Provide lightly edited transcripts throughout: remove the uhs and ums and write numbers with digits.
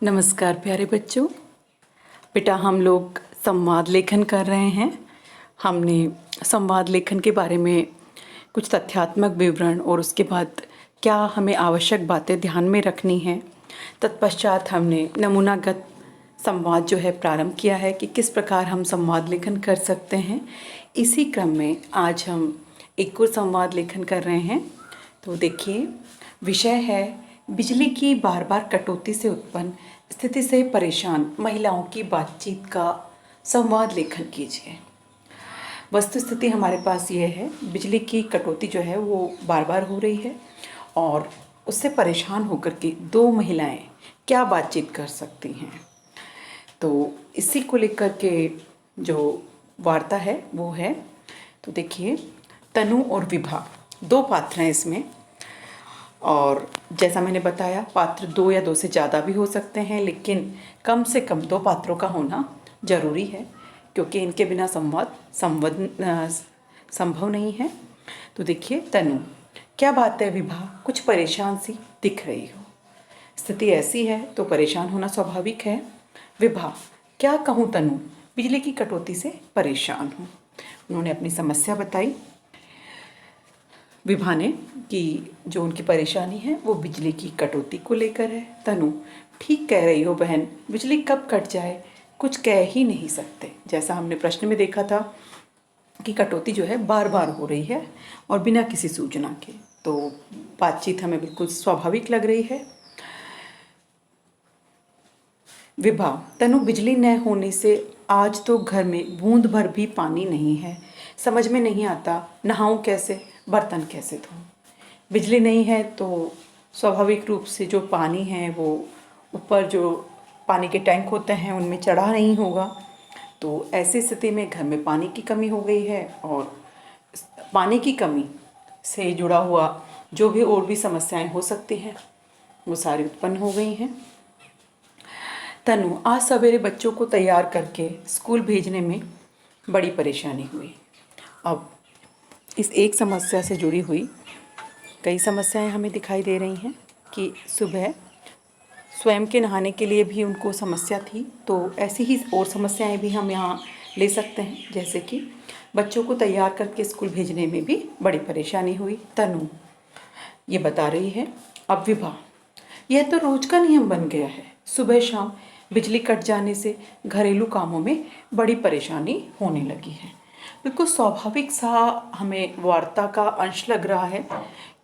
नमस्कार प्यारे बच्चों। बेटा हम लोग संवाद लेखन कर रहे हैं। हमने संवाद लेखन के बारे में कुछ तथ्यात्मक विवरण और उसके बाद क्या हमें आवश्यक बातें ध्यान में रखनी हैं, तत्पश्चात हमने नमूनागत संवाद जो है प्रारंभ किया है कि किस प्रकार हम संवाद लेखन कर सकते हैं। इसी क्रम में आज हम एक और संवाद लेखन कर रहे हैं। तो देखिए, विषय है बिजली की बार बार कटौती से उत्पन्न स्थिति से परेशान महिलाओं की बातचीत का संवाद लेखन कीजिए। वस्तु स्थिति हमारे पास ये है, बिजली की कटौती जो है वो बार बार हो रही है और उससे परेशान होकर के दो महिलाएं क्या बातचीत कर सकती हैं। तो इसी को लेकर के जो वार्ता है वो है, तो देखिए तनु और विभा दो पात्र हैं इसमें। और जैसा मैंने बताया, पात्र दो या दो से ज़्यादा भी हो सकते हैं, लेकिन कम से कम दो पात्रों का होना ज़रूरी है क्योंकि इनके बिना संवाद संभव नहीं है। तो देखिए तनु, क्या बात है विभा, कुछ परेशान सी दिख रही हो। स्थिति ऐसी है तो परेशान होना स्वाभाविक है। विभा, क्या कहूँ तनु, बिजली की कटौती से परेशान हूँ। उन्होंने अपनी समस्या बताई विभा ने कि जो उनकी परेशानी है वो बिजली की कटौती को लेकर है। तनु, ठीक कह रही हो बहन, बिजली कब कट जाए कुछ कह ही नहीं सकते। जैसा हमने प्रश्न में देखा था कि कटौती जो है बार बार हो रही है और बिना किसी सूचना के, तो बातचीत हमें बिल्कुल स्वाभाविक लग रही है। विभा, तनु, बिजली न होने से आज तो घर में बूंद भर भी पानी नहीं है। समझ में नहीं आता नहाऊं कैसे, बर्तन कैसे धोऊं। बिजली नहीं है तो स्वाभाविक रूप से जो पानी है वो ऊपर जो पानी के टैंक होते हैं उनमें चढ़ा नहीं होगा। तो ऐसी स्थिति में घर में पानी की कमी हो गई है और पानी की कमी से जुड़ा हुआ जो भी और भी समस्याएं हो सकती हैं वो सारी उत्पन्न हो गई हैं। तनु, आज सवेरे बच्चों को तैयार करके स्कूल भेजने में बड़ी परेशानी हुई। अब इस एक समस्या से जुड़ी हुई कई समस्याएं हमें दिखाई दे रही हैं कि सुबह स्वयं के नहाने के लिए भी उनको समस्या थी, तो ऐसी ही और समस्याएं भी हम यहाँ ले सकते हैं, जैसे कि बच्चों को तैयार करके स्कूल भेजने में भी बड़ी परेशानी हुई। तनु ये बता रही है। अब विभा, यह तो रोज का नियम बन गया है, सुबह शाम बिजली कट जाने से घरेलू कामों में बड़ी परेशानी होने लगी है। बिल्कुल स्वाभाविक सा हमें वार्ता का अंश लग रहा है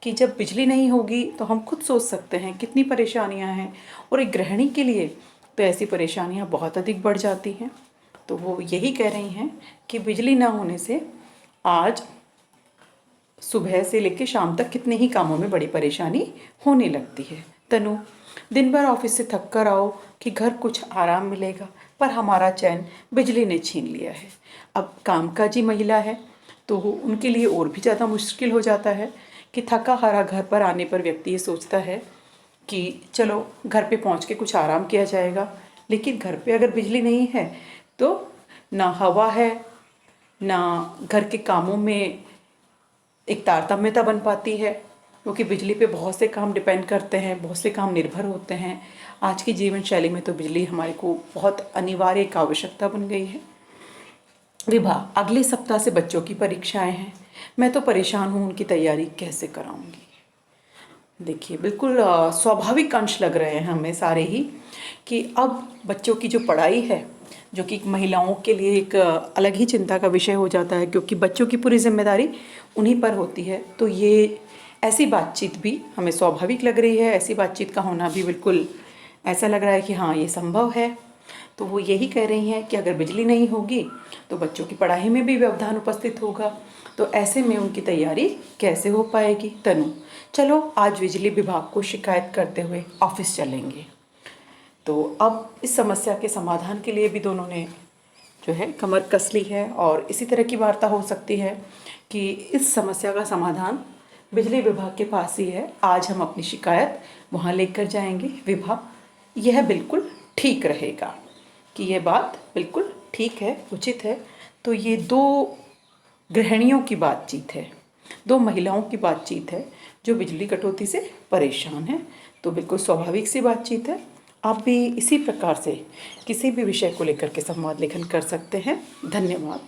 कि जब बिजली नहीं होगी तो हम खुद सोच सकते हैं कितनी परेशानियां हैं, और एक गृहिणी के लिए तो ऐसी परेशानियां बहुत अधिक बढ़ जाती हैं। तो वो यही कह रही हैं कि बिजली ना होने से आज सुबह से लेकर शाम तक कितने ही कामों में बड़ी परेशानी होने लगती है। तनु, दिन भर ऑफिस से थक कर आओ कि घर कुछ आराम मिलेगा, पर हमारा चैन बिजली ने छीन लिया है। अब कामकाजी महिला है तो उनके लिए और भी ज़्यादा मुश्किल हो जाता है कि थका हारा घर पर आने पर व्यक्ति ये सोचता है कि चलो घर पे पहुंच के कुछ आराम किया जाएगा, लेकिन घर पे अगर बिजली नहीं है तो ना हवा है, ना घर के कामों में एक तारतम्यता बन पाती है, क्योंकि बिजली पे बहुत से काम डिपेंड करते हैं, बहुत से काम निर्भर होते हैं। आज की जीवन शैली में तो बिजली हमारे को बहुत अनिवार्य एक आवश्यकता बन गई है। विभा, अगले सप्ताह से बच्चों की परीक्षाएं हैं, मैं तो परेशान हूँ, उनकी तैयारी कैसे कराऊंगी। देखिए बिल्कुल स्वाभाविक अंश लग रहे हैं हमें सारे ही कि अब बच्चों की जो पढ़ाई है, जो कि महिलाओं के लिए एक अलग ही चिंता का विषय हो जाता है, क्योंकि बच्चों की पूरी जिम्मेदारी उन्हीं पर होती है। तो ये ऐसी बातचीत भी हमें स्वाभाविक लग रही है, ऐसी बातचीत का होना भी बिल्कुल ऐसा लग रहा है कि हाँ ये संभव है। तो वो यही कह रही हैं कि अगर बिजली नहीं होगी तो बच्चों की पढ़ाई में भी व्यवधान उपस्थित होगा, तो ऐसे में उनकी तैयारी कैसे हो पाएगी। तनु, चलो आज बिजली विभाग को शिकायत करते हुए ऑफिस चलेंगे। तो अब इस समस्या के समाधान के लिए भी दोनों ने जो है कमर कस ली है, और इसी तरह की वार्ता हो सकती है कि इस समस्या का समाधान बिजली विभाग के पास ही है, आज हम अपनी शिकायत वहाँ लेकर जाएंगे। विभाग, यह बिल्कुल ठीक रहेगा कि यह बात बिल्कुल ठीक है, उचित है। तो ये दो गृहिणियों की बातचीत है, दो महिलाओं की बातचीत है जो बिजली कटौती से परेशान है, तो बिल्कुल स्वाभाविक सी बातचीत है आप भी इसी प्रकार से किसी भी विषय को लेकर के संवाद लेखन कर सकते हैं। धन्यवाद।